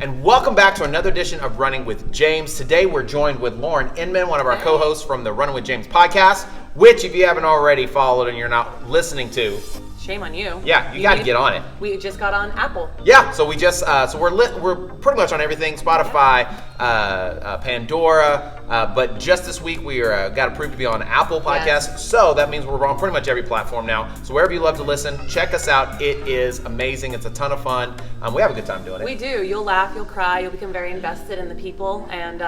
and welcome back to another edition of Running with James. Today we're joined with Lauren Inman, one of our co-hosts from the Running with James podcast, which if you haven't already followed and you're not listening to, shame on you. Yeah, you got to get on it. We just got on Apple. Yeah, so we just we're pretty much on everything: Spotify, Pandora. But just this week we got approved to be on Apple Podcasts. Yes. So that means we're on pretty much every platform now. So wherever you love to listen, check us out. It is amazing. It's a ton of fun. We have a good time doing it. We do. You'll laugh. You'll cry. You'll become very invested in the people. And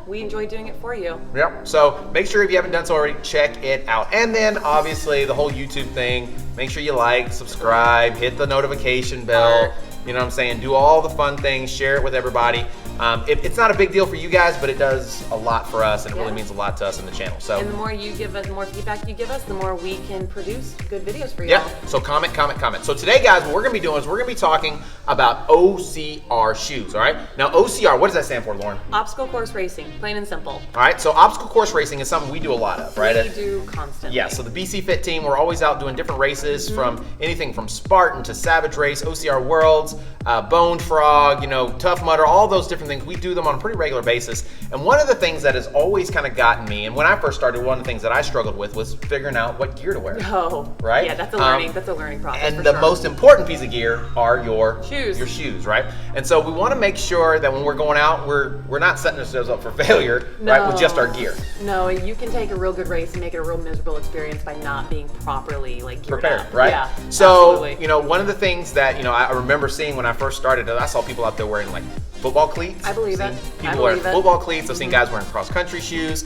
we enjoy doing it for you. Yep. So make sure if you haven't done so already, check it out. And then obviously the whole YouTube thing. Make sure you like, subscribe, hit the notification bell. You know what I'm saying? Do all the fun things, share it with everybody. It's not a big deal for you guys, but it does a lot for us, and it really means a lot to us in the channel. So, and the more you give us, the more feedback you give us, the more we can produce good videos for you. Yeah. So comment. So today, guys, what we're gonna be doing is we're gonna be talking about OCR shoes. All right. Now, OCR, what does that stand for, Lauren? Obstacle course racing, plain and simple. All right. So obstacle course racing is something we do a lot of, right? We do constantly. Yeah. So the BC Fit team, we're always out doing different races, from anything from Spartan to Savage Race, OCR Worlds, Bone Frog, Tough Mudder, all those different things. We do them on a pretty regular basis. And one of the things that has always kind of gotten me, and when I first started, one of the things that I struggled with was figuring out what gear to wear. Oh, right? Yeah, that's a learning process. And the most important piece of gear are your shoes. Your shoes, right? And so we want to make sure that when we're going out, we're not setting ourselves up for failure, right, with just our gear. No, you can take a real good race and make it a real miserable experience by not being properly geared prepared, up. Right? Yeah. So, absolutely. One of the things that, I remember seeing when I first started, I saw people out there wearing like football cleats. I believe it. People wearing football cleats. I've seen guys wearing cross-country shoes.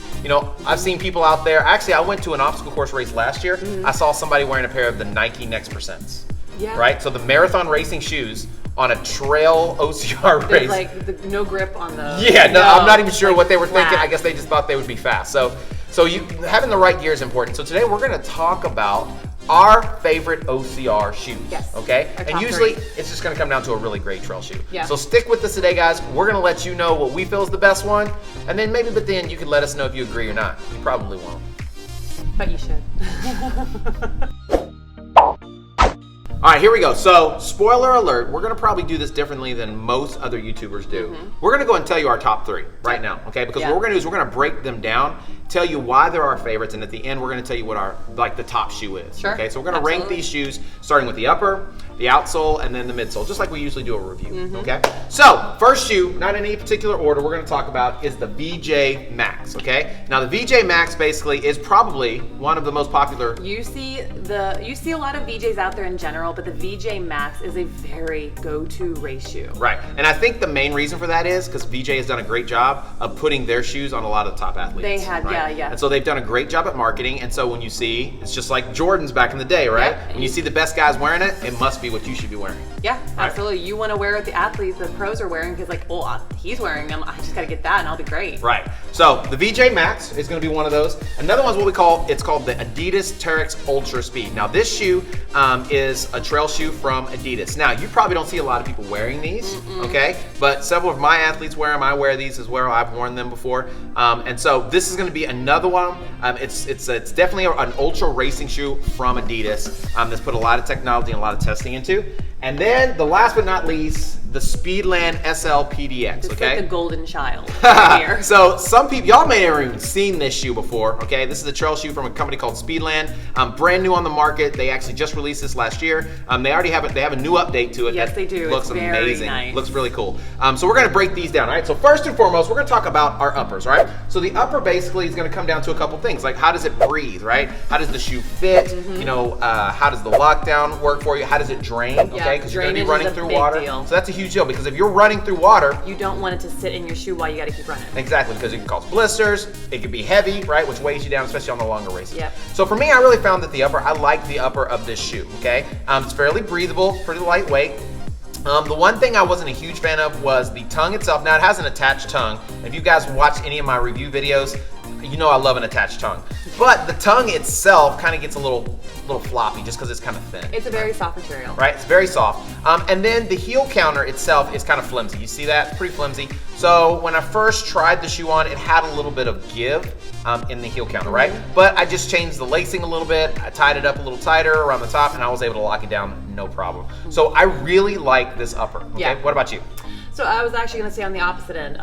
I've seen people out there. Actually, I went to an obstacle course race last year. I saw somebody wearing a pair of the Nike Next Percents. Yeah. Right? So the marathon racing shoes on a trail OCR race. Like no grip on the... Yeah, no, I'm not even sure what they were flat. thinking. I guess they just thought they would be fast. So you having the right gear is important. So today we're going to talk about our favorite OCR shoes. Yes. Okay? And usually it's just going to come down to a really great trail shoe. Yeah. So stick with us today, guys. We're going to let you know what we feel is the best one, and then maybe at the end you can let us know if you agree or not. You probably won't. But you should. All right, here we go. So, spoiler alert, we're going to probably do this differently than most other YouTubers do. We're going to go and tell you our top 3 right now, okay? Because what we're going to do is we're going to break them down, tell you why they're our favorites, and at the end we're going to tell you what the top shoe is. Sure. Okay, so we're going to rank these shoes starting with the upper, the outsole, and then the midsole, just like we usually do a review, okay? So, first shoe, not in any particular order, we're going to talk about is the VJ Max, okay? Now, the VJ Max basically is probably one of the most popular. You see a lot of VJs out there in general, but the VJ Max is a very go-to race shoe. Right, and I think the main reason for that is because VJ has done a great job of putting their shoes on a lot of the top athletes. They had, right? yeah. And so they've done a great job at marketing, and so when you see, it's just like Jordans back in the day, right? Yeah. When you see the best guys wearing it, it must be what you should be wearing. Yeah, absolutely. You want to wear what the athletes, the pros are wearing, because he's wearing them, I just got to get that and I'll be great. Right, so the VJ Max is going to be one of those. Another one's it's called the Adidas Terex Ultra Speed. Now this shoe is a trail shoe from Adidas. Now you probably don't see a lot of people wearing these, okay? But several of my athletes wear them. I wear these as well. I've worn them before. And so this is going to be another one. It's definitely an ultra racing shoe from Adidas that's put a lot of technology and a lot of testing into. And then the last but not least, the Speedland SL PDX, It's okay? like the golden child right here. So some people, y'all may have even seen this shoe before, okay? This is a trail shoe from a company called Speedland. Brand new on the market. They actually just released this last year. They already have a new update to it. Yes, they do. Looks it's very amazing. Nice. Looks really cool. So we're gonna break these down, all right? So first and foremost, we're gonna talk about our uppers, all right? So the upper basically is gonna come down to a couple things, like how does it breathe, right? How does the shoe fit? How does the lockdown work for you? How does it drain, okay? Because you're gonna be running through water. Deal. So that's a huge deal, because if you're running through water, you don't want it to sit in your shoe while you got to keep running. Exactly, because it can cause blisters. It can be heavy, right, which weighs you down, especially on the longer races. Yep. So for me, I really found that I like the upper of this shoe, okay? It's fairly breathable, pretty lightweight. The one thing I wasn't a huge fan of was the tongue itself. Now, it has an attached tongue. If you guys watch any of my review videos, you know I love an attached tongue. But the tongue itself kind of gets a little floppy just because it's kind of thin. It's a very soft material. Right, it's very soft. And then the heel counter itself is kind of flimsy. You see that? It's pretty flimsy. So when I first tried the shoe on, it had a little bit of give in the heel counter, right? But I just changed the lacing a little bit. I tied it up a little tighter around the top, and I was able to lock it down no problem. So I really like this upper. Okay, Yeah. What about you? So I was actually going to say on the opposite end.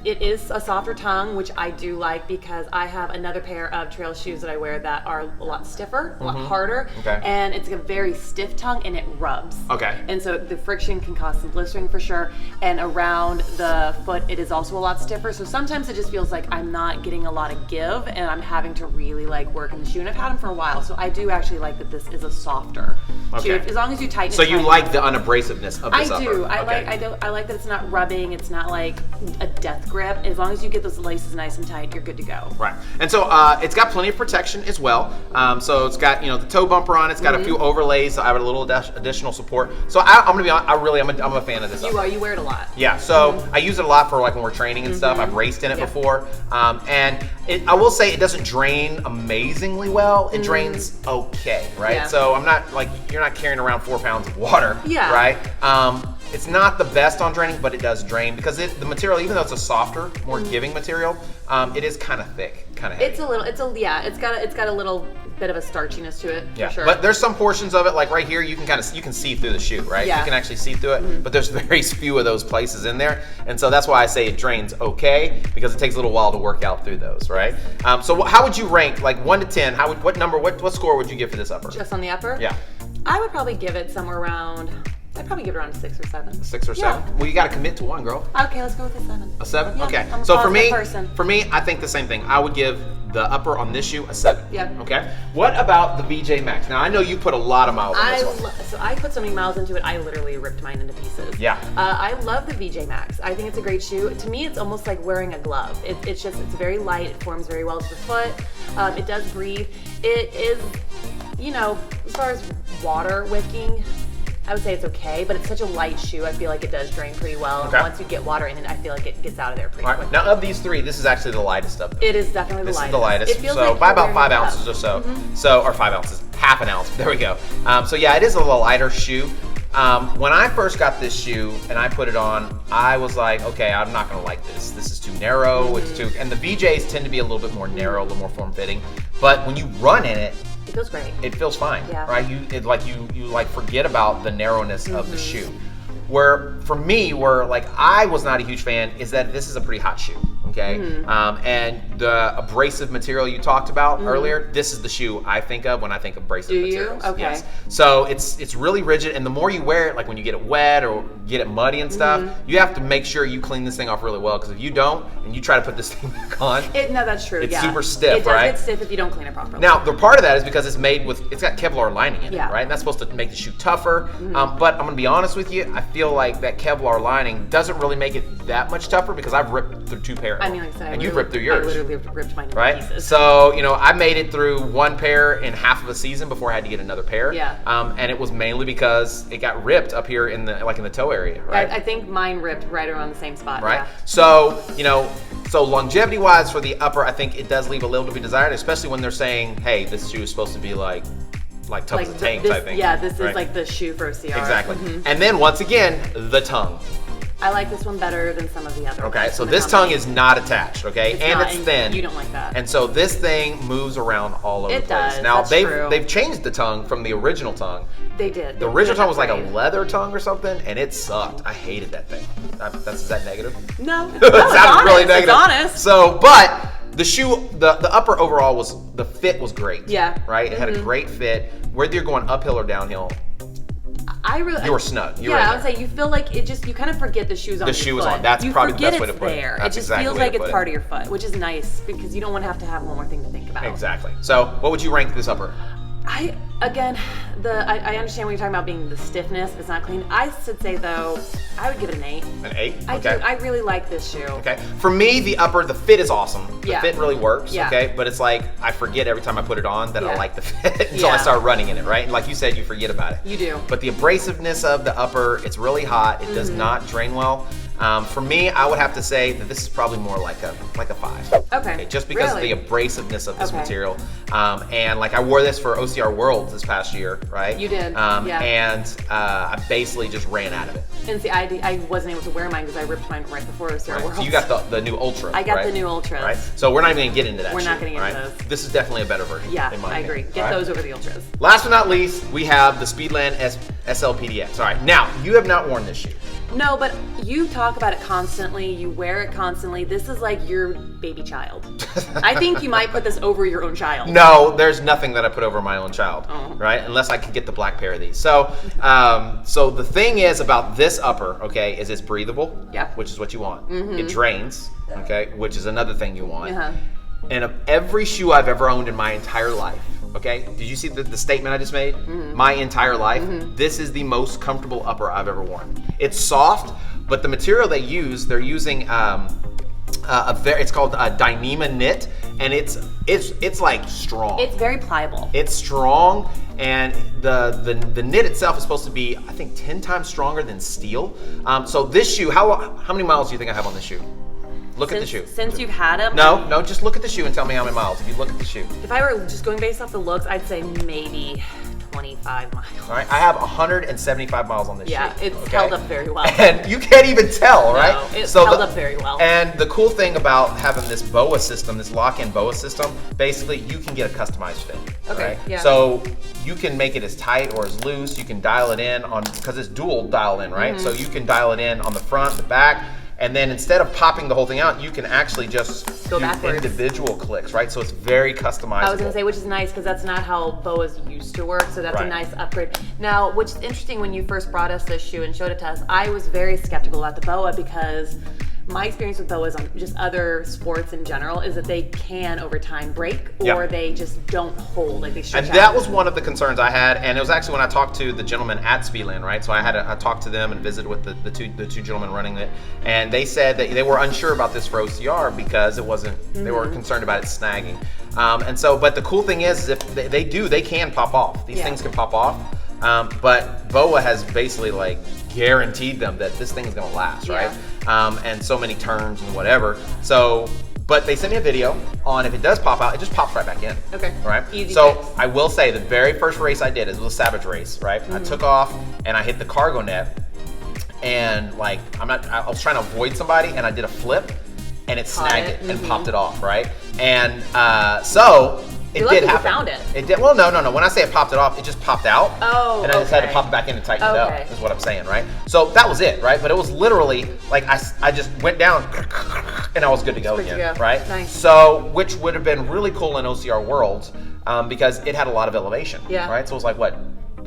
It is a softer tongue, which I do like because I have another pair of trail shoes that I wear that are a lot stiffer, a lot harder, and it's a very stiff tongue and it rubs. Okay. And so the friction can cause some blistering for sure. And around the foot, it is also a lot stiffer. So sometimes it just feels like I'm not getting a lot of give and I'm having to really like work in the shoe. And I've had them for a while, so I do actually like that this is a softer shoe. As long as you tighten it. So you like the unabrasiveness of this I do. upper. I like that it's not rubbing. It's not like a death grip. As long as you get those laces nice and tight, you're good to go. Right. And so it's got plenty of protection as well. So it's got the toe bumper on. It's got a few overlays. So I have a little additional support. So I'm gonna be honest. I'm a fan of this. You wear it a lot. Yeah. So I use it a lot for like when we're training and stuff. I've raced in it before. And I will say it doesn't drain amazingly well. It drains okay, right? Yeah. So I'm not like you're not carrying around 4 pounds of water. Yeah. Right. It's not the best on draining, but it does drain because the material, even though it's a softer, more giving material, it is kind of thick, kind of heavy. It's got a little bit of a starchiness to it. Yeah, for sure. But there's some portions of it, like right here, you can see through the shoe, right? Yeah. You can actually see through it, but there's very few of those places in there, and so that's why I say it drains okay because it takes a little while to work out through those, right? So how would you rank, like 1 to 10? What score would you give for this upper? Just on the upper? Yeah. I would probably give it somewhere around. I'd probably give it around a 6 or 7. 6 or 7. Well, you got to commit to one, girl. Okay, let's go with a 7. A 7? Yeah, okay. I'm a So positive person. for me, I think the same thing. I would give the upper on this shoe a 7. Yeah. Okay. What about the VJ Max? Now I know you put a lot of miles on this one. So I put so many miles into it. I literally ripped mine into pieces. Yeah. I love the VJ Max. I think it's a great shoe. To me, it's almost like wearing a glove. It's very light. It forms very well to the foot. It does breathe. It is, as far as water wicking, I would say it's okay, but it's such a light shoe. I feel like it does drain pretty well. Okay. And once you get water in it, I feel like it gets out of there pretty All quick. right. Now of these 3, this is actually the lightest of them. It is definitely the lightest. This is the lightest. It feels so like by you're about wearing 5 a glove. ounces or so. So or 5 ounces, half an ounce. There we go. So yeah, it is a little lighter shoe. When I first got this shoe and I put it on, I was like, okay, I'm not gonna like this. This is too narrow. It's too, and the VJs tend to be a little bit more narrow, a little more form-fitting. But when you run in it, it feels great. It feels fine, Yeah. right? You forget about the narrowness of the shoe. Where for me, I was not a huge fan is that this is a pretty hot shoe. Okay, and the abrasive material you talked about earlier, this is the shoe I think of when I think of abrasive materials. Okay. Yes. So it's really rigid, and the more you wear it, like when you get it wet or get it muddy and stuff, you have to make sure you clean this thing off really well, because if you don't and you try to put this thing back on, No, that's true. it's super stiff, it right? It does get stiff if you don't clean it properly. Now, the part of that is because it's got Kevlar lining in it, Yeah. right? And that's supposed to make the shoe tougher. But I'm gonna be honest with you, I feel like that Kevlar lining doesn't really make it that much tougher because I've ripped through 2 pairs. I mean, like I said, and you've ripped through yours. I literally ripped mine into right? pieces. So, I made it through 1 pair in half of a season before I had to get another pair. Yeah. And it was mainly because it got ripped up here in the toe area, right? I think mine ripped right around the same spot. Right. Yeah. So, so longevity wise for the upper, I think it does leave a little to be desired, especially when they're saying, hey, this shoe is supposed to be like tough as a tank type thing. Yeah, this right? is like the shoe for OCR. Exactly. And then once again, the tongue. I like this one better than some of the others. Okay, so in the this company. tongue is not attached, okay? It's and not, it's and thin. you don't like that. And so this thing moves around all over It the place. does, Now that's true. they've changed the tongue from the original tongue. They did. The original tongue was like a leather tongue or something, and it sucked. I hated that thing. Is that negative? No, It sounded really negative. It's honest. So, but the shoe, the upper overall the fit was great. Yeah. Right? It had a great fit. Whether you're going uphill or downhill, you were snug. I would say you feel like you kind of forget the shoe's on your foot. The shoe is on. That's probably the best way to put it. There. That's it just exactly feels the way like to it's put it. part of your foot, which is nice because you don't want to have one more thing to think about. Exactly. So, what would you rank this upper? I understand when you're talking about being the stiffness, if it's not clean. I should say though, I would give it an 8. An 8? I Okay. do. I really like this shoe. Okay. For me, the upper, the fit is awesome. The Yeah. fit really works. Yeah. Okay. But it's like I forget every time I put it on that I Yeah. like the fit until I Yeah. start running in it, right? And like you said, you forget about it. You do. But the abrasiveness of the upper, it's really hot. It does not drain well. For me, I would have to say that this is probably more like a 5. Okay. Just because Really? of the abrasiveness of this Okay. material. And like I wore this for OCR Worlds this past year, right? You did, yeah. And I basically just ran out of it. And see, I wasn't able to wear mine because I ripped mine right before OCR Right. Worlds. So you got the new Ultra. I got right? the new Ultras. Right. So we're not even gonna get into that. We're not shit, getting into right? those. This is definitely a better version. Yeah, in my I agree. opinion. Get All right? those over the Ultras. Last but not least, we have the Speedland SL PDX. All right. Now you have not worn this shoe. No, but you talk about it constantly. You wear it constantly. This is like your baby child. I think you might put this over your own child. No, there's nothing that I put over my own child, Oh. right? Unless I could get the black pair of these. So, so the thing is about this upper, okay, is it's breathable, Yep. which is what you want. It drains, okay, which is another thing you want. Uh-huh. And of every shoe I've ever owned in my entire life, okay, did you see the statement I just made? My entire life, this is the most comfortable upper I've ever worn. It's soft, but the material they use, they're using it's called Dyneema knit, and it's like strong. It's very pliable. It's strong, and the knit itself is supposed to be, I think, 10 times stronger than steel. So this shoe, how many miles do you think I have on this shoe? Look at the shoe. Since you've had them? No, just look at the shoe and tell me how many miles. If you look at the shoe. If I were just going based off the looks, I'd say maybe 25 miles. All right, I have 175 miles on this shoe. Yeah, it's okay? held up very well. And you can't even tell, right? No, it's held up very well. And the cool thing about having this BOA system, this lock-in BOA system, basically you can get a customized fit. Okay, right? yeah. So you can make it as tight or as loose. You can dial it in on, because it's dual dial in, right? So you can dial it in on the front, the back. And then instead of popping the whole thing out, you can actually just Go do backwards. individual clicks, right? So it's very customizable. I was gonna say, which is nice because that's not how BOAs used to work, so that's Right. a nice upgrade. Now, which is interesting, when you first brought us this shoe and showed it to us, I was very skeptical about the BOA because my experience with BOAs on just other sports in general is that they can over time break, or Yeah. they just don't hold, like they stretch And out. that was one of the concerns I had, and it was actually when I talked to the gentleman at Speedland, right? So I talked to them and visited with the two gentlemen running it, and they said that they were unsure about this for OCR because it wasn't. They were concerned about it snagging, and so. But the cool thing is if they can pop off. These Yeah. things can pop off, but BOA has basically like guaranteed them that this thing is going to last, right? And so many turns and whatever. So. But they sent me a video on if it does pop out, it just pops right back in. Okay. Right? Easy So fix. I will say the very first race I did was a Savage race, right? I took off and I hit the cargo net, and like I was trying to avoid somebody, and I did a flip, and it snagged it and popped it off, right? And so it You're lucky did you happen. found it. It did. Well, no. When I say it popped it off, it just popped out. Oh, and I just had to okay. pop it back in and tighten it Okay. up. Is what I'm saying, right? So that was it, right? But it was literally like I just went down, and I was good to go Good to again, go. right? Nice. So which would have been really cool in OCR worlds because it had a lot of elevation, Yeah. right? So it was like what?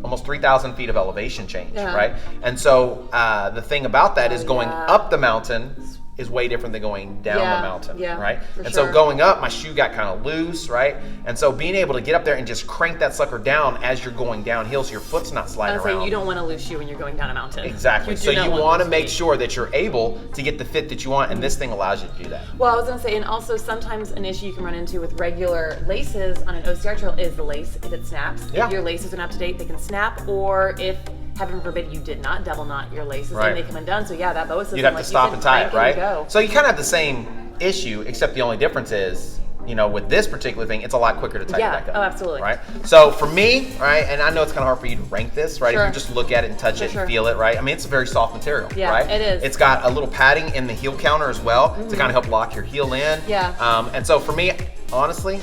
Almost 3,000 feet of elevation change, Yeah. right? And so the thing about that is going yeah. up the mountain is way different than going down Yeah, the mountain, yeah, right? for And sure. so going up, my shoe got kind of loose, right? And so being able to get up there and just crank that sucker down as you're going downhill so your foot's not I sliding was around. saying, you don't want to lose shoe when you're going down a mountain. Exactly. You do So not you want to loose make feet. sure that you're able to get the fit that you want, and this thing allows you to do that. Well, I was gonna say, and also sometimes an issue you can run into with regular laces on an OCR trail is the lace, if it snaps. Yeah. If your lace isn't up to date, they can snap, or if, heaven forbid, you did not double knot your laces Right. and they come undone. So yeah, that BOA system, You'd have like to you stop said, and tie it, crank right? and go. So you kind of have the same issue, except the only difference is, you know, with this particular thing, it's a lot quicker to tighten Yeah. back up. Oh, absolutely. Right? So for me, right, and I know it's kind of hard for you to rank this, right? Sure. If you just look at it and touch For it sure. and feel it, right? I mean, it's a very soft material, Yeah, right? it is. It's got a little padding in the heel counter as well to kind of help lock your heel in. Yeah. And so for me, honestly,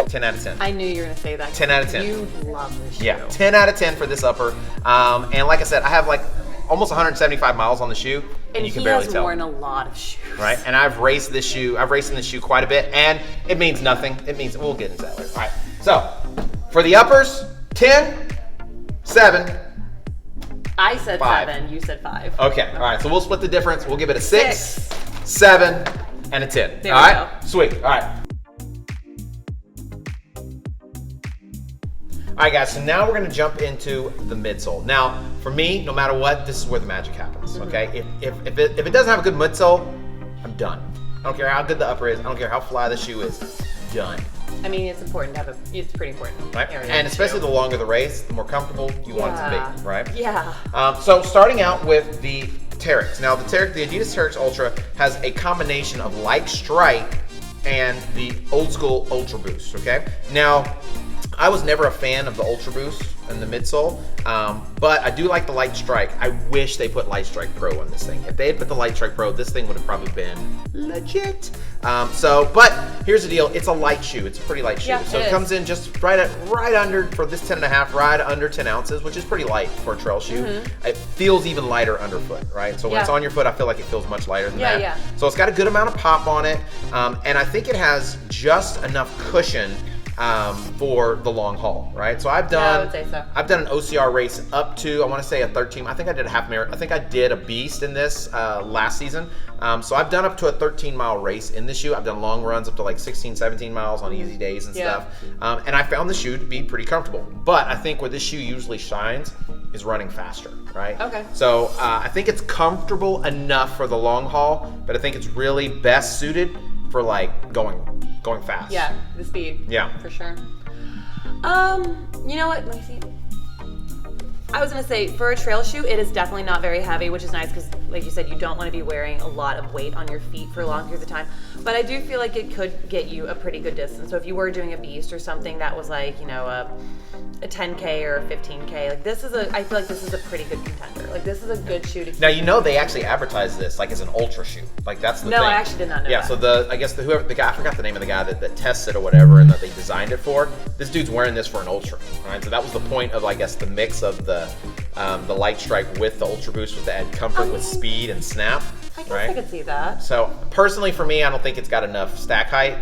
10 out of 10. I knew you were gonna say that. 10 out of 10. You love this shoe. Yeah, 10 out of 10 for this upper. And like I said, I have like almost 175 miles on the shoe, and you can he barely has tell. worn a lot of shoes. Right, and I've raced in this shoe quite a bit, and it means nothing. It means, we'll get into that later. All right, so for the uppers, 10, 7. I said 5. 7. You said 5. Okay, all right, so we'll split the difference. We'll give it a 6, 6. 7, and a 10. There all we right, go. sweet. All right. All right, guys, so now we're gonna jump into the midsole. Now, for me, no matter what, this is where the magic happens, okay? If it doesn't have a good midsole, I'm done. I don't care how good the upper is. I don't care how fly the shoe is. Done. I mean, it's important to have it's pretty important. Right? area And of especially shoe. the longer the race, the more comfortable you want it to Yeah. be, right? Yeah. So starting out with the Terex. Now the Adidas Terex Ultra has a combination of light stripe and the old school Ultra Boost, okay? Now, I was never a fan of the Ultra Boost and the midsole, but I do like the Light Strike. I wish they put Light Strike Pro on this thing. If they had put the Light Strike Pro, this thing would have probably been legit. But here's the deal: it's a light shoe. It's a pretty light shoe. Yeah, So it comes in just right under for this 10.5, right under 10 ounces, which is pretty light for a trail shoe. It feels even lighter underfoot, right? So when it's on your foot, I feel like it feels much lighter than that. Yeah. So it's got a good amount of pop on it, and I think it has just enough cushion for the long haul, right? So I've done, I would say so. I've done an OCR race up to, I want to say a 13. I think I did a half marathon. I think I did a beast in this last season. So I've done up to a 13-mile race in this shoe. I've done long runs up to like 16, 17 miles on easy days and stuff. And I found the shoe to be pretty comfortable. But I think where this shoe usually shines is running faster, right? Okay. So I think it's comfortable enough for the long haul, but I think it's really best suited for like going fast. Yeah, the speed. Yeah. For sure. You know what? Let me see. I was gonna say, for a trail shoe, it is definitely not very heavy, which is nice because, like you said, you don't want to be wearing a lot of weight on your feet for long periods of time. But I do feel like it could get you a pretty good distance. So if you were doing a beast or something that was like, you know, a 10K or a 15K, like I feel like this is a pretty good contender. Like this is a good shoe to. Now you know they actually advertise this like as an ultra shoe. Like that's the thing. No, I actually did not know. Yeah, that. so the guy, I forgot the name of the guy that tests it or whatever, and that they designed it for. This dude's wearing this for an ultra, right? So that was the point of, I guess, the mix of the Light Strike with the Ultra Boost was to add comfort with speed and snap. I guess right? I could see that. So personally, for me, I don't think it's got enough stack height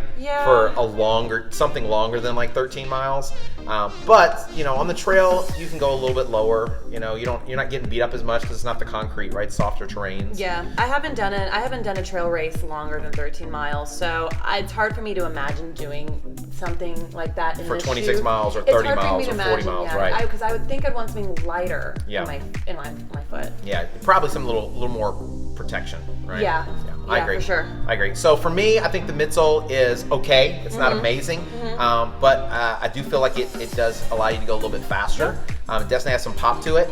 for something longer than like 13 miles. But you know, on the trail, you can go a little bit lower. You know, you're not getting beat up as much because it's not the concrete, right? Softer terrains. Yeah, I haven't done a trail race longer than 13 miles, so it's hard for me to imagine doing something like that in for this 26 shoe. miles or 30 miles or 40 imagine, miles, yeah, right? Because I would think I'd want something lighter Yeah. in my foot. Yeah, probably some little more protection, right? Yeah. I agree. For sure. I agree. So for me, I think the midsole is okay. It's not amazing, but I do feel like it does allow you to go a little bit faster. It definitely has some pop to it,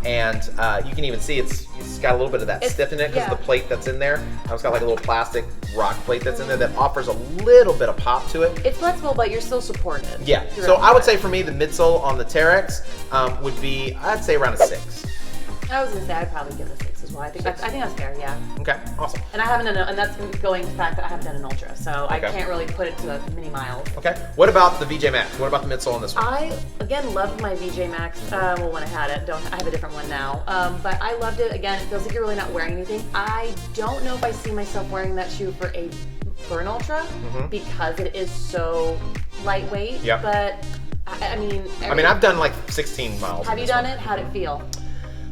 and you can even see it's got a little bit of that stiff in it because of the plate that's in there. It's got like a little plastic rock plate that's in there that offers a little bit of pop to it. It's flexible, but you're still supported. Yeah. So I would say for me, the midsole on the Terex would be, I'd say around a 6. I was gonna say I'd probably give it a 6 as well. I think that's fair. Yeah. Okay. Awesome. And I haven't done, and that's going to the fact that I haven't done an ultra, so I can't really put it to many miles. Okay. What about the VJ Max? What about the midsole on this one? I again loved my VJ Max. Well, when I had it, I have a different one now. But I loved it. Again, it feels like you're really not wearing anything. I don't know if I see myself wearing that shoe for an ultra because it is so lightweight. Yep. But I mean, I've done like 16 miles. Have you done it? How'd it feel?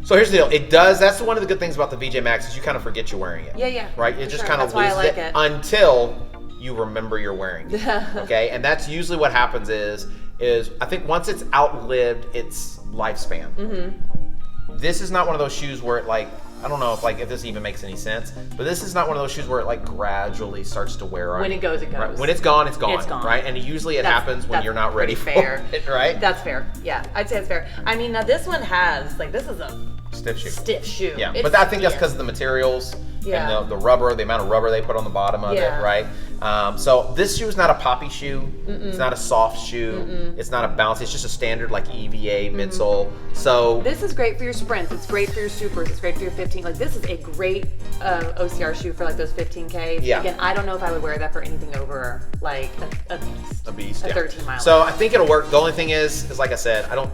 So here's the deal. It does. That's one of the good things about the VJ Max is you kind of forget you're wearing it. Yeah. Right? It just kind of That's why I loses like it it. until you remember you're wearing it. Okay? And that's usually what happens is I think once it's outlived its lifespan. This is not one of those shoes where it like, I don't know if this even makes any sense, but this is not one of those shoes where it like gradually starts to wear on. When it goes, it goes. Right? When it's gone, it's gone. It's gone. Right? And usually it happens when you're not ready for it, right? That's fair. Yeah, I'd say it's fair. I mean, now this one has, like, this is a stiff shoe. Yeah, it's but I think that's because of the materials and the rubber, the amount of rubber they put on the bottom of it, right? So this shoe is not a poppy shoe. It's not a soft shoe. It's not a bouncy. It's just a standard like EVA midsole. So this is great for your sprints. It's great for your supers. It's great for your 15. Like this is a great OCR shoe for like those 15Ks. Yeah. Again, I don't know if I would wear that for anything over like a beast. 13 miles. So I think it'll work. The only thing is like I said, I don't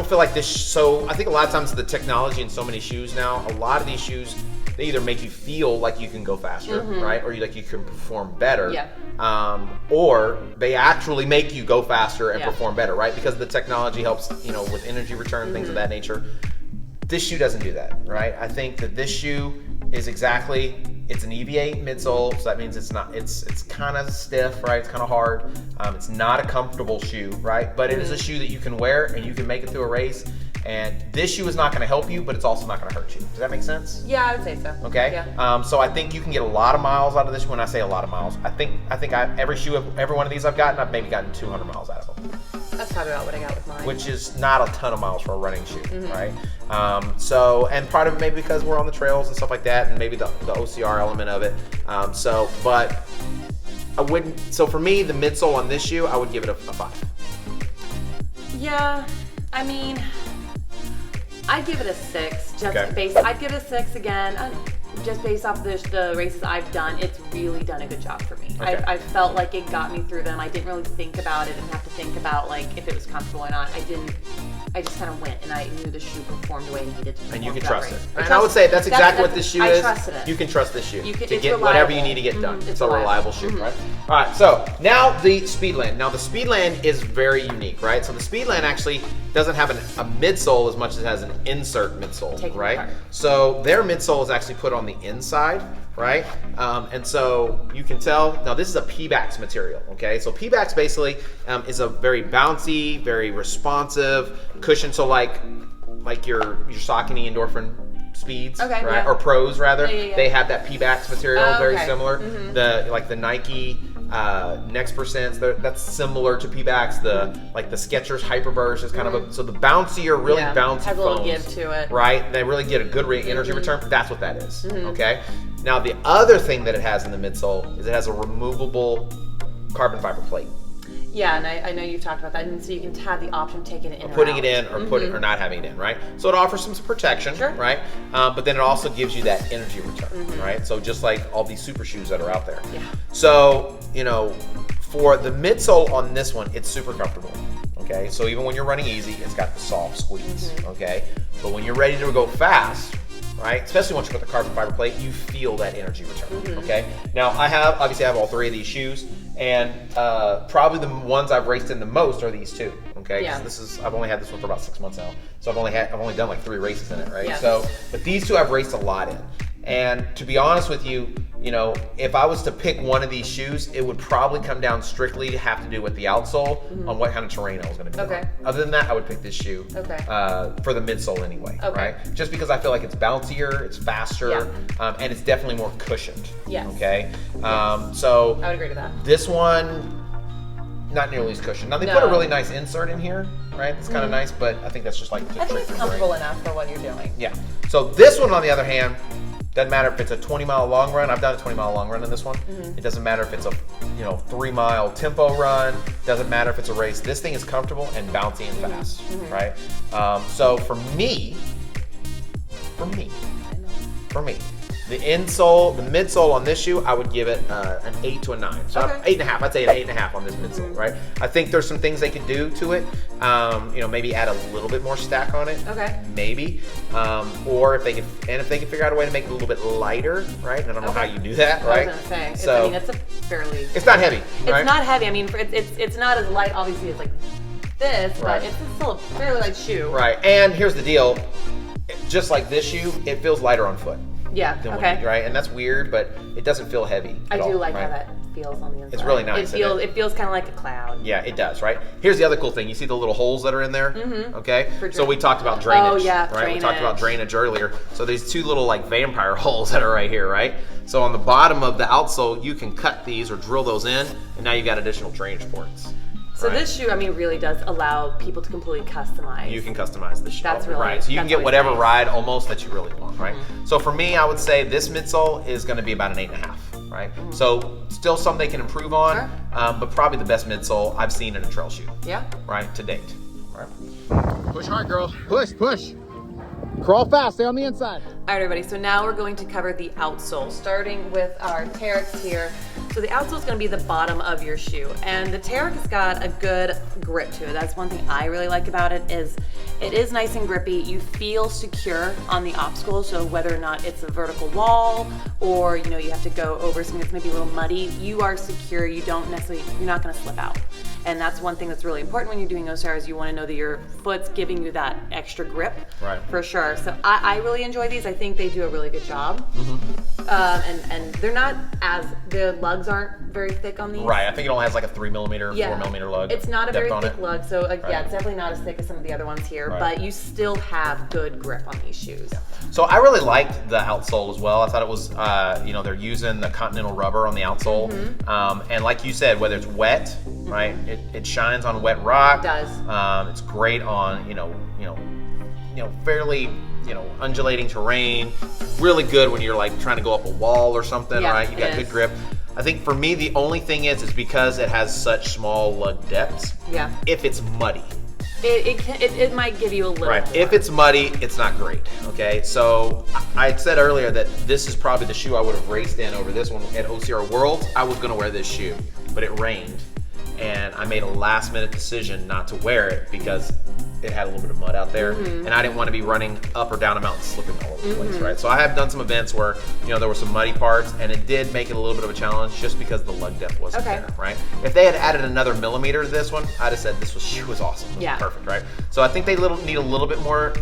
feel like this. So I think a lot of times the technology in so many shoes now, a lot of these shoes, they either make you feel like you can go faster, right? Or you can perform better. Yeah. Or they actually make you go faster and perform better, right? Because the technology helps, with energy return, things of that nature. This shoe doesn't do that, right? I think that this shoe is it's an EVA midsole, so that means it's kind of stiff, right? It's kind of hard. It's not a comfortable shoe, right? But it is a shoe that you can wear and you can make it through a race. And this shoe is not going to help you, but it's also not going to hurt you. Does that make sense? Yeah, I would say so. Okay. Yeah. So I think you can get a lot of miles out of this. When I say a lot of miles, I think every one of these I've gotten, I've maybe gotten 200 miles out of them. That's probably about what I got with mine. Which is not a ton of miles for a running shoe, right? So, and part of it maybe because we're on the trails and stuff like that, and maybe the OCR element of it. But I wouldn't. So for me, the midsole on this shoe, I would give it a 5. Yeah, I mean, I'd give it a 6. Just Okay. I'd give it a 6 again. Just based off the races I've done, it's really done a good job for me. Okay. I felt like it got me through them. I didn't really think about it and have to think about like if it was comfortable or not. I didn't. I just kind of went and I knew the shoe performed the way it needed to. And you can perform trust that it. race. And I would say that's exactly what this shoe I is. trusted it. You can trust this shoe You can- to it's get whatever you reliable. need to get done. Mhm, It's a reliable shoe, right? All right, so now the Speedland. Now the Speedland is very unique, right? So the Speedland actually doesn't have a midsole as much as it has an insert midsole, Taking right? apart. So their midsole is actually put on the inside, right? And so you can tell, now this is a Pebax material, okay? So Pebax basically is a very bouncy, very responsive cushion. So like your Saucony Endorphin Speeds, Okay, right? yeah. Or Pros rather, Yeah. they have that Pebax material, Oh, very okay. similar. The Nike Next Percents, that's similar to Pebax. Like the Skechers Hyperburst is kind of a, so the bouncier, really Yeah, bouncy has a little foams, give to it. right? They really get a good energy return. That's what that is, okay? Now the other thing that it has in the midsole is it has a removable carbon fiber plate. Yeah, and I know you've talked about that, and so you can have the option of taking it in or Putting out. it in or or not having it in, right? So it offers some protection, Sure. right? But then it also gives you that energy return, right? So just like all these super shoes that are out there. Yeah. So, for the midsole on this one, it's super comfortable, okay? So even when you're running easy, it's got the soft squeeze, okay? But when you're ready to go fast, right? Especially once you put the carbon fiber plate, you feel that energy return, okay? Now obviously I have all 3 of these shoes, and probably the ones I've raced in the most are these 2, okay? 'Cause Yeah. I've only had this one for about 6 months now, so I've only done like 3 races in it, right? Yeah. So, but these 2 I've raced a lot in, and to be honest with you, if I was to pick one of these shoes, it would probably come down strictly to have to do with the outsole on what kind of terrain I was going to be Okay. on. Other than that, I would pick this shoe for the midsole anyway, Okay. right? Just because I feel like it's bouncier, it's faster, and it's definitely more cushioned. Yes. Okay. So I would agree to that. this one, not nearly as cushioned. Now they put a really nice insert in here, right? It's kind of nice, but I think that's just like to I think trick it's your brain. comfortable enough for what you're doing. Yeah. So this one, on the other hand, doesn't matter if it's a 20-mile long run. I've done a 20-mile long run in this one. It doesn't matter if it's a 3-mile tempo run. Doesn't matter if it's a race. This thing is comfortable and bouncy and fast, right? So for me, the insole, the midsole on this shoe, I would give it an 8 to a 9. So 8.5. I'd say an 8.5 on this midsole, right? I think there's some things they could do to it. Maybe add a little bit more stack on it. Okay. Maybe. Or if they could figure out a way to make it a little bit lighter, right? And I don't know how you do that, right? I was gonna say. So it's a fairly. it's not heavy, right? It's not heavy. I mean, it's not as light, obviously, as like this, Right. but it's still a fairly light shoe. Right. And here's the deal. Just like this shoe, it feels lighter on foot. Yeah. Than Okay. right? And that's weird, but it doesn't feel heavy I at do all, like right? how that feels on the inside. It's really nice, It isn't feels kind of like a cloud. Yeah, it does, right? Here's the other cool thing. You see the little holes that are in there? Okay? For So we talked about drainage. Oh, yeah, right? We talked about drainage. drainage earlier. So these 2 little like vampire holes that are right here, right? So on the bottom of the outsole, you can cut these or drill those in, and now you got additional drainage ports. So right? this shoe, I mean, really does allow people to completely customize. You can customize the shoe. That's really- right. So you can that's get always whatever nice. ride almost that you really want, right? So for me, I would say this midsole is going to be about an 8.5, right? So still something they can improve on, Sure. but probably the best midsole I've seen in a trail shoe, Yeah. right, to date. Right. Push hard, girl. Push, push. Crawl fast. Stay on the inside. All right, everybody. So now we're going to cover the outsole, starting with our Terex here. So the outsole is going to be the bottom of your shoe, and the Terex has got a good grip to it. That's one thing I really like about it is nice and grippy. You feel secure on the obstacle. So whether or not it's a vertical wall or you have to go over something that's maybe a little muddy, you are secure. You're not going to slip out. And that's one thing that's really important when you're doing OCRs. You want to know that your foot's giving you that extra grip, Right. for sure. So I really enjoy these. I think they do a really good job. And they're not the lugs aren't very thick on these. Right. I think it only has like a 3mm, 4mm lug. It's not a very depth on thick it. lug, so Right. yeah, it's definitely not as thick as some of the other ones here, Right. but you still have good grip on these shoes. So I really liked the outsole as well. I thought it was, they're using the Continental rubber on the outsole, and like you said, whether it's wet, right, it shines on wet rock. It does. It's great on fairly undulating terrain. Really good when you're like trying to go up a wall or something, Yeah, right? You got it good is. grip. I think for me, the only thing is because it has such small lug depths. Yeah. If it's muddy. It might give you a little. Right. More. If it's muddy, it's not great. Okay. So I had said earlier that this is probably the shoe I would have raced in over this one at OCR World. I was going to wear this shoe, but it rained, and I made a last-minute decision not to wear it because it had a little bit of mud out there, and I didn't want to be running up or down a mountain slipping all over the place, right? So I have done some events where, there were some muddy parts, and it did make it a little bit of a challenge just because the lug depth wasn't there, right? If they had added another millimeter to this one, I'd have said this shoe was awesome. It was perfect, right? So I think they need a little bit more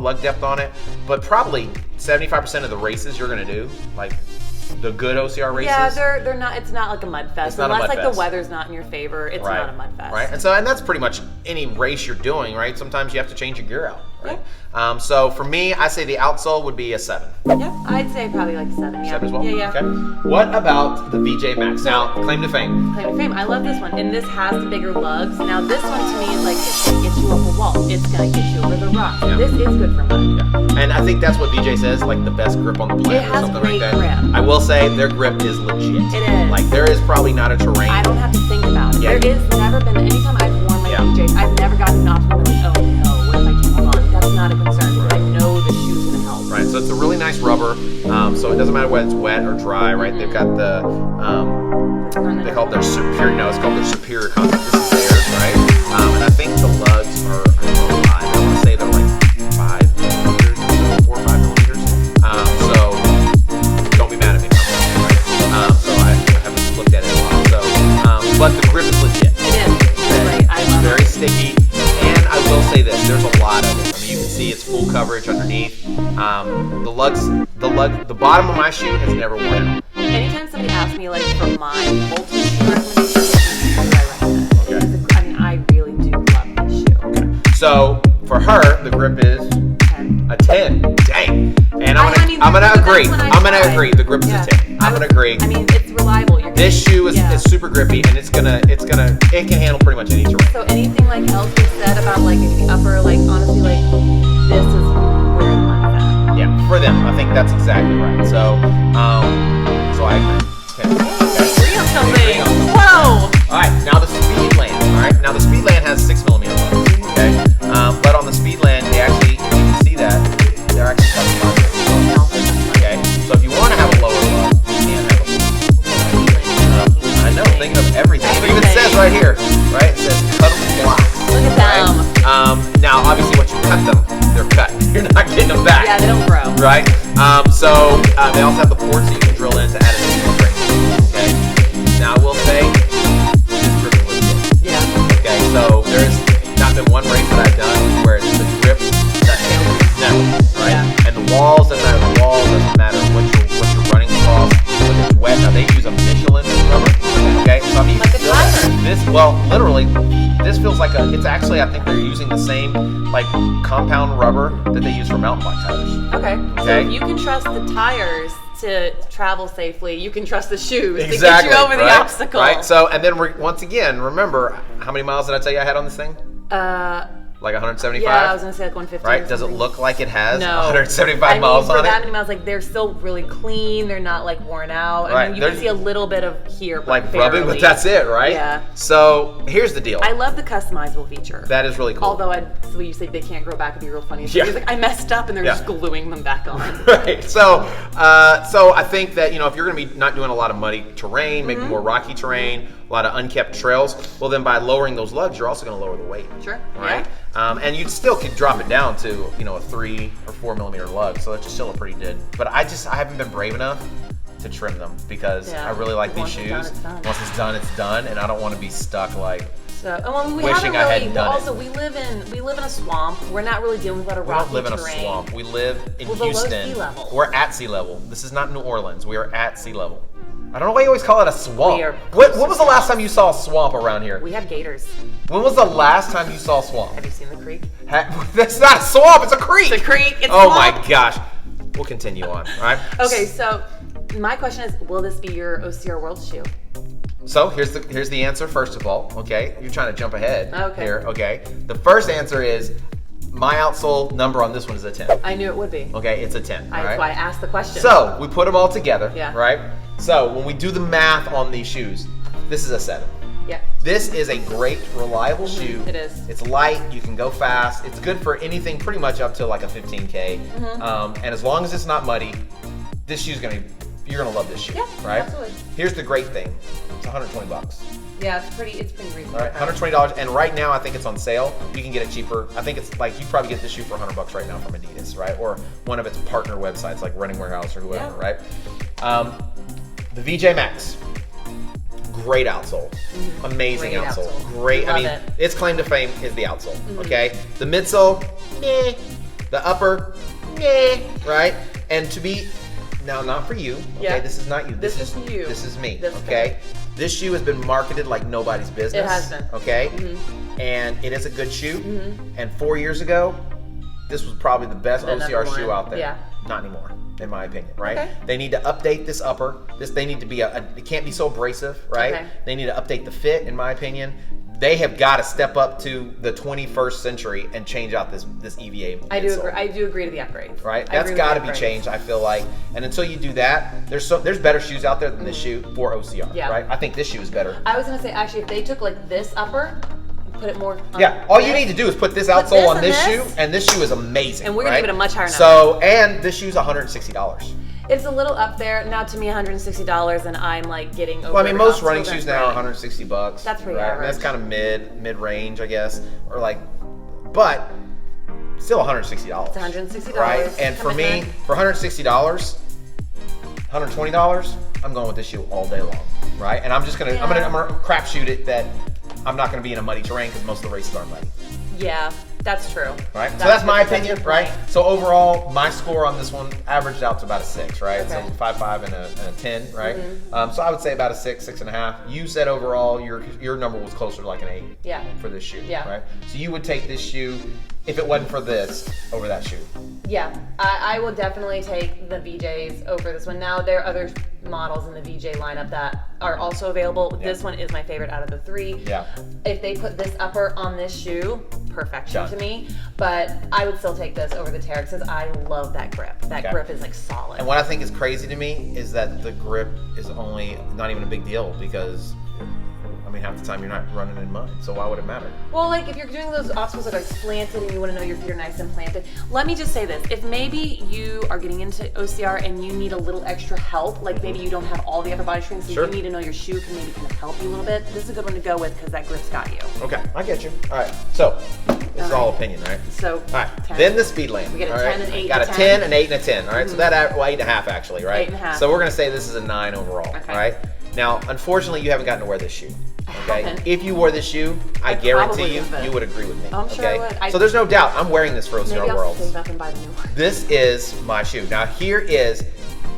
lug depth on it, but probably 75% of the races you're going to do, like the good OCR races. Yeah, they're not. It's not like a mud fest. It's not unless a mud like fest. the weather's not in your favor. It's Right. not a mud fest. Right, and that's pretty much any race you're doing, right? Sometimes you have to change your gear out, right? So for me, I say the outsole would be a 7. Yeah, I'd say probably like 7. Yeah. 7 as well? Yeah. Okay. What about the VJ Max? Now, claim to fame. Claim to fame. I love this one, and this has the bigger lugs. Now this one to me is like it's gonna get you up a wall. It's gonna get you over the rock. Yeah. This is good for mud. Yeah. And I think that's what VJ says, like the best grip on the planet It or has something great like that. grip. I will say their grip is legit. It is. Like there is probably not a terrain. I don't have to think about it. Yeah. There is never been anytime I've worn my VJs, I've never gotten an option where like, oh no, what if I can't hold on? That's not a concern because I know the shoe's gonna help. Right, so it's a really nice rubber. So it doesn't matter whether it's wet or dry, right? They've got the they call it their superior. No, it's called their superior content. This is theirs, right? And I think the lugs are I want to say they're like 5 millimeters, 4 or 5 millimeters. So don't be mad at me, right? So I haven't looked at it in a while. So, but the grip is legit. It is. Right. I love Very it. sticky. And I will say this: there's a lot of it. I mean, you can see it's full coverage underneath. The bottom of my shoe has never worn out. Anytime somebody asks me like for my ultimate shoe recommendation, this is what I recommend. Okay. I mean, I really do love this shoe. Okay. So for her, the grip is 10. a 10. Dang. And I'm I mean, gonna the agree. best one I I'm gonna tried. agree. The grip is a 10. I'm gonna agree. I mean, it's reliable. This shoe is super grippy, and it can handle pretty much any terrain. So anything like else we said about like the upper, like honestly, like this is where the money's at. Yeah, for them, I think that's exactly right. So I agree. Agree on something. Agree on something. Whoa! All right, now the Speedland. All right, now the Speedland has 6 millimeter lugs. Okay, but on the Speedland, they actually, you can see that they're actually customized. Okay, so if you want to have a lower lug, you can have a. I know, thinking of everything. It even says right here, right? It says cuttable blocks. Look at them. Right? Now, obviously, once you cut them, they're cut. You're not getting them back. Yeah, they don't grow. Right? So they also have the ports that you can drill in to add additional strength. Okay. Now I will say, this grip is legit. Yeah. Okay. So there's not been one race that I've done where it's the grip that never, right? Yeah. And the walls doesn't matter. The walls doesn't matter what you're running across. When it's wet, now they use a Michelin rubber. Okay. So I mean, Like a tire. Literally, this feels like it's actually, I think they're using the same like compound rubber that they use for mountain bike tires. Okay. So Okay. if you can trust the tires to travel safely, you can trust the shoes Exactly, to get you over the right? obstacle. Right. So, and then once again, remember how many miles did I tell you I had on this thing? Like 175. Yeah, I was gonna say like 150. Right? or Does it something. look like it has No. 175 miles for on that it? many miles, like they're still really clean. They're not like worn out. Right, I mean, you they're- can see a little bit of here, but Like barely. rubbing, but that's it, right? Yeah. So here's the deal. I love the customizable feature. That is really cool. Although so you say they can't grow back, it'd be real funny. Yeah. It's like I messed up and they're Yeah. just gluing them back on. Right. So I think that if you're going to be not doing a lot of muddy terrain, maybe more rocky terrain, a lot of unkept trails, well then by lowering those lugs, you're also going to lower the weight. Sure. Right. And you still could drop it down to a 3 or 4 millimeter lug, so that's still a pretty good. But I haven't been brave enough to trim them because I really like these shoes. Once it's done, Once it's done, it's done, and I don't want to be stuck like. So, well, we Wishing haven't I really. hadn't done it. Also, we live in a swamp. We're not really dealing with a lot of We rocky don't live in a terrain. swamp. We live in We're below Houston. sea level. We're at sea level. This is not New Orleans. We are at sea level. I don't know why you always call it a swamp. We are What was the last time you saw a swamp around here? We have gators. When was the last time you saw a swamp? Have you seen the creek? That's not a swamp. It's a creek. It's a creek. It's Oh swamp. my gosh. We'll continue on. All right. Okay, so my question is, will this be your OCR World shoe? So here's the answer. First of all, okay, you're trying to jump ahead Okay. here. Okay, the first answer is My outsole number on this one is a 10. I knew it would be. Okay, it's a 10. All That's right? why I asked the question. So we put them all together, Yeah. right? So when we do the math on these shoes, this is a 7. Yeah. This is a great, reliable shoe. It is. It's light. You can go fast. It's good for anything pretty much up to like a 15K. And as long as it's not muddy, this shoe's you're gonna love this shoe, Yeah, right? absolutely. Here's the great thing. It's 120 bucks. Yeah, it's pretty reasonable. All right, $120, and right now I think it's on sale. You can get it cheaper. I think it's like you probably get this shoe for $100 right now from Adidas, right? Or one of its partner websites like Running Warehouse or whoever, Yeah. right? The VJ Max, great outsole, amazing Great outsole, outsole. great. I Love mean, it. its claim to fame is the outsole. Okay, the midsole, meh. The upper, meh. Right? And to be now, not for you. Okay, Yeah. this is not you. This is you. This is me. This is okay. This shoe has been marketed like nobody's business. It has been. Okay. And it is a good shoe. And 4 years ago, this was probably the best The OCR number shoe one. out there. Yeah. Not anymore, in my opinion, right? Okay. They need to update this upper. They need to be it can't be so abrasive, right? Okay. They need to update the fit, in my opinion. They have got to step up to the 21st century and change out this EVA. I do midsole. agree. I do agree to the upgrades. Right, I that's agree with got to the be upgrades. changed. I feel like, and until you do that, there's better shoes out there than this shoe for OCR. Yeah. Right, I think this shoe is better. I was gonna say actually, if they took like this upper, and put it more. On Yeah, all you this, need to do is put this Put outsole this on and this this. shoe, and this shoe is amazing. And we're gonna right? give it a much higher number. So, and this shoe's $160. It's a little up there now. To me, $160, and I'm like getting over. Well, I mean, it. most Still running that's shoes now are great. $160. That's pretty right? And that's average. kind of mid range, I guess, or like, but still $160. It's $160. Right, and for me, Commitment. for $160, $120, I'm going with this shoe all day long, right? And I'm just gonna, I'm gonna crapshoot it that I'm not gonna be in a muddy terrain because most of the races aren't muddy. Yeah, that's true. Right, so that's my a opinion, good right? point. So overall, my score on this one averaged out to about a 6, right? Okay. So 5.5 and a 10, right? So I would say about a 6, 6.5. You said overall your number was closer to like an 8. Yeah. For this shoe, Yeah. right? So you would take this shoe if it wasn't for this over that shoe. Yeah, I will definitely take the VJs over this one. Now there are other models in the VJ lineup that are also available. Yeah. This one is my favorite out of the 3. Yeah. If they put this upper on this shoe, perfection Done. to me. But I would still take this over the Terex because I love that grip. That Okay. grip is like solid. And what I think is crazy to me is that the grip is only not even a big deal because, I mean, half the time you're not running in mud, so why would it matter? Well, like if you're doing those obstacles that are slanted and you want to know your feet are nice and planted, let me just say this. If maybe you are getting into OCR and you need a little extra help, like maybe you don't have all the upper body strength, so Sure. you need to know your shoe can maybe kind of help you a little bit, this is a good one to go with because that grip's got you. Okay, I get you. All right, so this is all opinion, right? So, All right, 10. then the Speedland. We get a all 10, right? an 8, Got a and a 10, 10. an 8, and a 10. All right, so that, well, 8.5 actually, right? 8.5. So we're gonna say this is a 9 overall. Okay. All right. Now, unfortunately, you haven't gotten to wear this shoe. Okay. haven't. If you wore this shoe, I I guarantee probably you, would. you would agree with me. I'm sure I okay. would. So there's no doubt, I'm wearing this for Maybe OCR I'll Worlds. save up and buy the new one. This is my shoe. Now, here is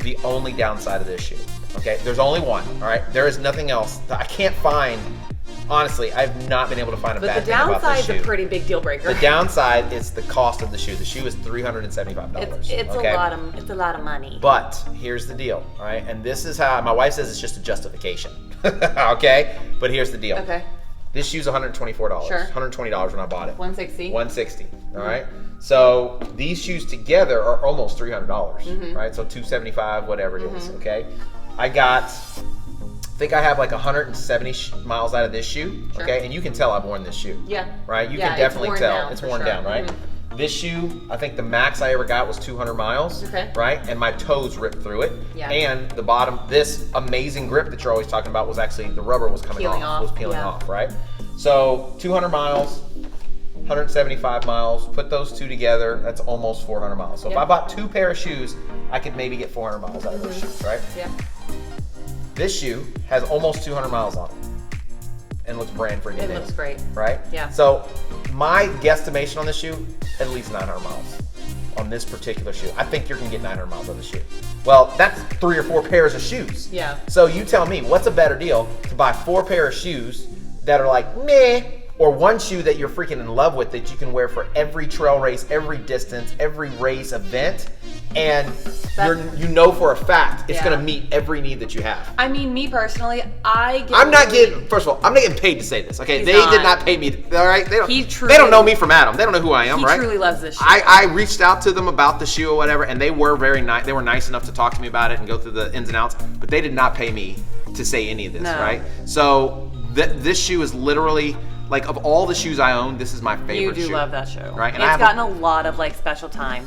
the only downside of this shoe. Okay, there's only one. All right, there is nothing else. I can't find. Honestly, I've not been able to find a But bad the thing about this downside's shoe. a pretty big deal breaker. The downside is the cost of the shoe. The shoe is $375. it's okay? a lot of money. But here's the deal, all right? And this is how my wife says it's just a justification. Okay? But here's the deal. Okay. This shoe's $124. Sure. $120 when I bought it. 160. 160. All right. So these shoes together are almost $300. Mm-hmm. Right. So 275, whatever it is. Okay. I think I have like 170 miles out of this shoe. Sure. Okay. And you can tell I've worn this shoe. Yeah. Right. You Yeah, can it's definitely worn tell down, it's for worn sure. down. Right. Mhm. This shoe, I think the max I ever got was 200 miles. Okay. Right. And my toes ripped through it. Yeah. And the bottom, this amazing grip that you're always talking about was actually the rubber was coming Peeling off. off, Was peeling yeah. off. Right. So 200 miles. 175 miles, put those two together, that's almost 400 miles. So if Yeah. I bought 2 pair of shoes, I could maybe get 400 miles out of those shoes, right? Yeah. This shoe has almost 200 miles on it and looks brand freaking It new, looks great. right? Yeah. So my guesstimation on this shoe, at least 900 miles on this particular shoe. I think you're gonna get 900 miles on the shoe. Well, that's 3 or 4 pairs of shoes. Yeah. So you tell me, what's a better deal to buy 4 pair of shoes that are like meh, or one shoe that you're freaking in love with that you can wear for every trail race, every distance, every race event, and you know for a fact it's going to meet every need that you have. I mean, me personally, First of all, I'm not getting paid to say this, okay? They did not pay me, all right? They don't know me from Adam. They don't know who I am, right? He truly loves this shoe. I reached out to them about the shoe or whatever, and they were very nice. They were nice enough to talk to me about it and go through the ins and outs, but they did not pay me to say any of this, right? So this shoe is literally, like, of all the shoes I own, this is my favorite shoe. You do love that shoe, right? And it's gotten a lot of like special time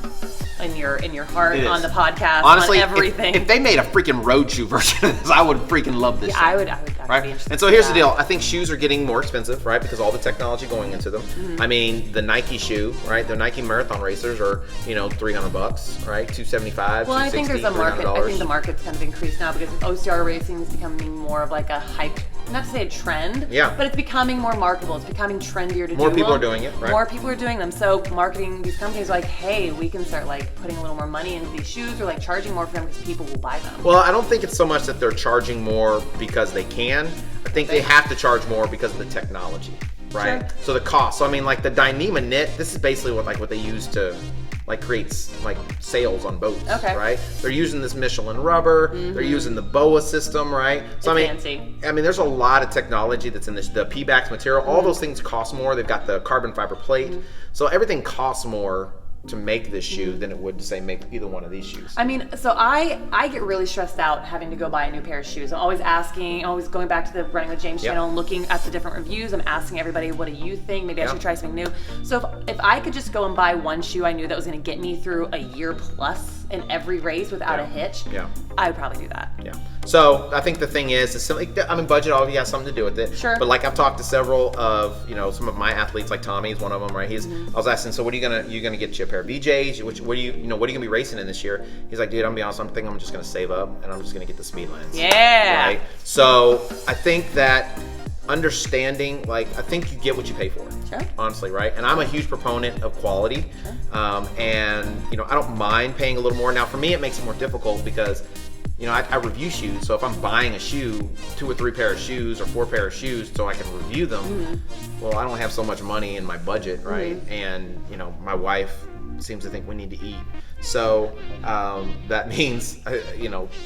in your heart on the podcast. Honestly, on everything. If they made a freaking road shoe version of this, I would freaking love this. Yeah, shoe. I would right? be interested. And so here's the deal. I think shoes are getting more expensive, right? Because all the technology going into them. Mm-hmm. I mean, the Nike shoe, right? The Nike marathon racers are, $300, right? $275. Well, I think there's a market. I think the market's kind of increased now because OCR racing is becoming more of like a hype. Not to say a trend, but it's becoming more marketable. It's becoming trendier to do. More people are doing it, right? More people are doing them. So marketing, these companies are like, hey, we can start like putting a little more money into these shoes or like charging more for them because people will buy them. Well, I don't think it's so much that they're charging more because they can. I think they have to charge more because of the technology, right? Sure. So the cost. So I mean, like the Dyneema knit, this is basically what they use to create sails on boats, right? They're using this Michelin rubber. Mm-hmm. They're using the BOA system, right? So it's fancy. I mean, there's a lot of technology that's in this. The P-Bax material, all those things cost more. They've got the carbon fiber plate, so everything costs more to make this shoe than it would to say make either one of these shoes. I mean, so I get really stressed out having to go buy a new pair of shoes. I'm always asking, always going back to the Running with James channel and looking at the different reviews. I'm asking everybody, what do you think? Maybe I should try something new. So if I could just go and buy one shoe I knew that was going to get me through a year plus in every race without a hitch, I would probably do that. Yeah. So I think the thing is simply, budget obviously has something to do with it. Sure. But like I've talked to several of, some of my athletes, like Tommy is one of them, right? I was asking, so what are you gonna get you a pair of BJs? What are you gonna be racing in this year? He's like, dude, I'm gonna be honest, I'm just gonna save up and I'm just gonna get the Speedlands. Yeah. Right. So I think that understanding, I think you get what you pay for. Sure. Honestly, right? And I'm a huge proponent of quality. Sure. And I don't mind paying a little more. Now for me, it makes it more difficult because I review shoes, so if I'm buying a shoe, 2 or 3 pair of shoes or 4 pair of shoes so I can review them, well, I don't have so much money in my budget, right? And, my wife seems to think we need to eat. So that means,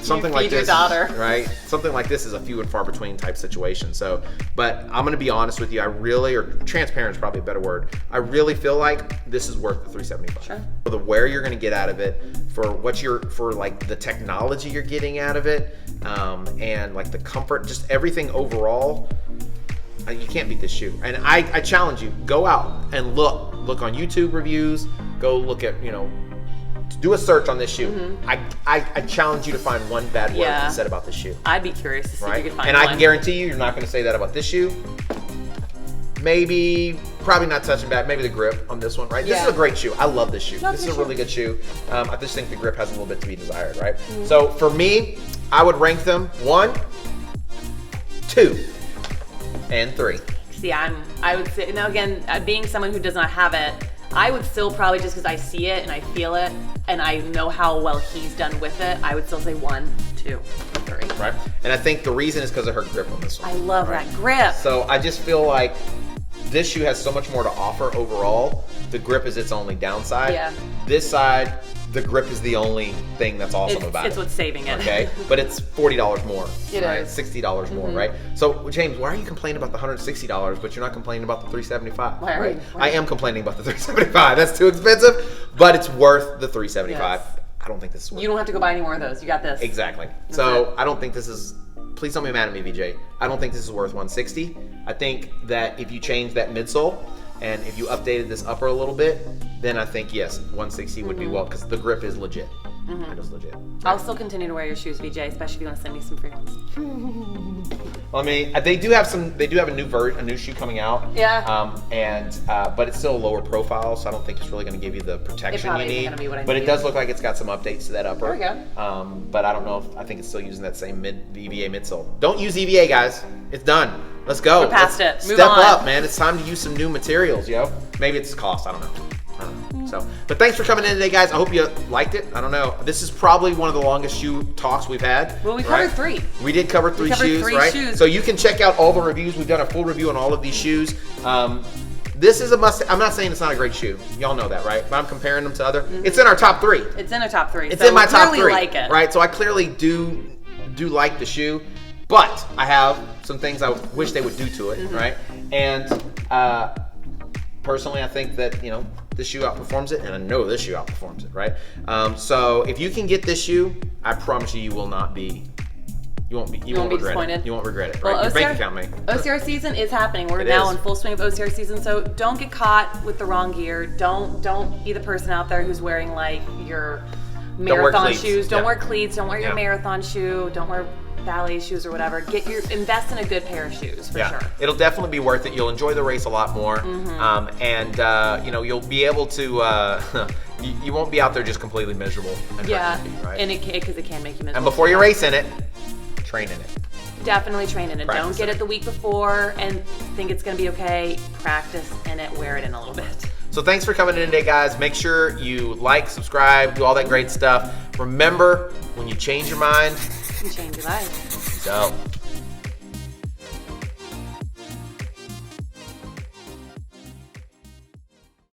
something like this, your daughter. right? Something like this is a few and far between type situation. So, but I'm going to be honest with you. Or transparent is probably a better word. I really feel like this is worth the $375. Sure. For the wear you're going to get out of it, for the technology you're getting out of it, and like the comfort, just everything overall. You can't beat this shoe. And I challenge you, go out and look on YouTube reviews, go look at, do a search on this shoe. I challenge you to find one bad word said about this shoe. I'd be curious to see if you could find one. And I can guarantee you're not going to say that about this shoe. Probably not touching bad. Maybe the grip on this one, right? This is a great shoe. I love this shoe. This is a really good shoe. I just think the grip has a little bit to be desired, right? So for me, I would rank them 1, 2, and 3. See, I would say, now again, being someone who does not have it, I would still probably, just because I see it and I feel it and I know how well he's done with it, I would still say 1, 2, 3. Right. And I think the reason is because of her grip on this one. I love that grip. So I just feel like this shoe has so much more to offer overall. The grip is its only downside. Yeah. This side, the grip is the only thing that's awesome about it. It's what's saving it. Okay, but it's $40 more. It is. $60 more, right? So James, why are you complaining about the $160, but you're not complaining about the $375? Why are you? I am complaining about the $375. That's too expensive, but it's worth the $375. Yes. I don't think this is worth it. You don't have to go buy any more of those. You got this. Exactly. So I don't think this is. Please don't be mad at me, VJ. I don't think this is worth $160. I think that if you change that midsole and if you updated this upper a little bit, then I think yes, $160 would be well, because the grip is legit. It is legit. I'll still continue to wear your shoes, VJ, especially if you want to send me some free ones. I mean, they do have a new shoe coming out. Yeah. But it's still a lower profile, so I don't think it's really going to give you the protection you need. But it does look like it's got some updates to that upper. There we go. But I don't know I think it's still using that same EVA midsole. Don't use EVA, guys. It's done. Let's go. We're past it. Move Step on. up, man. It's time to use some new materials, yo. Maybe it's cost. I don't know. So, but thanks for coming in today, guys. I hope you liked it. I don't know. This is probably one of the longest shoe talks we've had. Well, we covered 3. We did cover 3 shoes, right? So you can check out all the reviews. We've done a full review on all of these shoes. This is a must. I'm not saying it's not a great shoe. Y'all know that, right? But I'm comparing them to other. It's in our top 3. It's in our top 3. It's in my top 3. Like it. Right? So I clearly do like the shoe, but I have some things I wish they would do to it, right? And personally, I think that, you know, this shoe outperforms it, and I know this shoe outperforms it, right? So if you can get this shoe, I promise you, you will not be. You won't be disappointed. You won't regret it, right? Well, Your bank account may. OCR season is happening. We're now in full swing of OCR season, so don't get caught with the wrong gear. Don't be the person out there who's wearing like your marathon shoes. Don't wear cleats. Don't wear your marathon shoe. Don't wear ballet shoes or whatever. Invest in a good pair of shoes for sure. It'll definitely be worth it. You'll enjoy the race a lot more, and you know, you'll be able to. You won't be out there just completely miserable. And right? And because it can make you miserable. And before you race in it, train in it. Definitely train in it. Don't get it the week before and think it's going to be okay. Practice in it. Wear it in a little bit. So thanks for coming in today, guys. Make sure you like, subscribe, do all that great stuff. Remember, when you change your mind, You change your life. so.